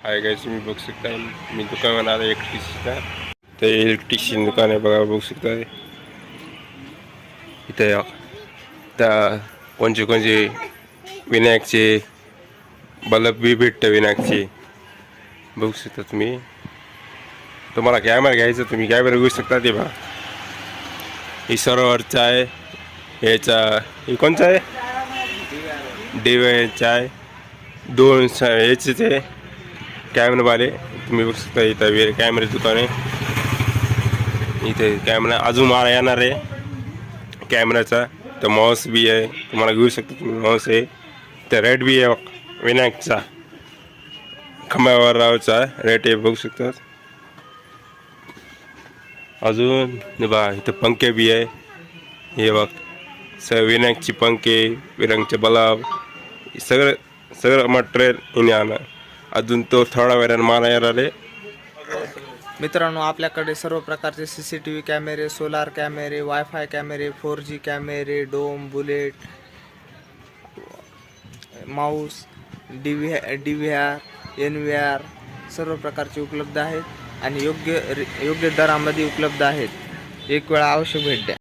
Hi guys, तुम्ही बघू शकता मी दुकानात आलो इलेक्ट्रिशियनचा. ते इलेक्ट्रिशियन दुकान आहे बघा, बघू शकता. इथे त्या कोणचे कोणचे विनायकचे बल्ब बी भेटतं. विनायकचे बघू शकता तुम्ही. तुम्हाला कॅमेरा घ्यायचा, तुम्ही कॅमेरा बघू शकता. ते बघा, ही सरोवरचा आहे. याचा हे कोणचा आहे? DVRचा आहे. दोन याचेच आहे कॅमेरावाले. तुम्ही बघू शकता इथं कॅमेरे दुकान आहे. इथे कॅमेरा अजून मला येणार आहे कॅमेराचा. तर माऊस बी आहे, तुम्हाला घेऊ शकता तुम्ही. माऊस आहे तर रेट बी आहे विनायकचा, खंब्यावर रावचा रेट आहे, बघू शकता. अजून बघा इथं पंखे बी आहे. हे बघ विनायकची पंखे, विनायकचे बल्ब, सगळं सगळं मटेरियल इने आणा. अजून तो थोडा वेळाने मला येणार आहे. मित्रांनो, आपल्याकडे सर्व प्रकारचे CCTV कॅमेरे, सोलार कॅमेरे, वायफाय कॅमेरे, 4G कॅमेरे, dome, bullet, mouse, DVR, NVR सर्व प्रकारचे उपलब्ध आहेत आणि योग्य दरामध्ये उपलब्ध आहेत. एक वेळा अवश्य भेट द्या.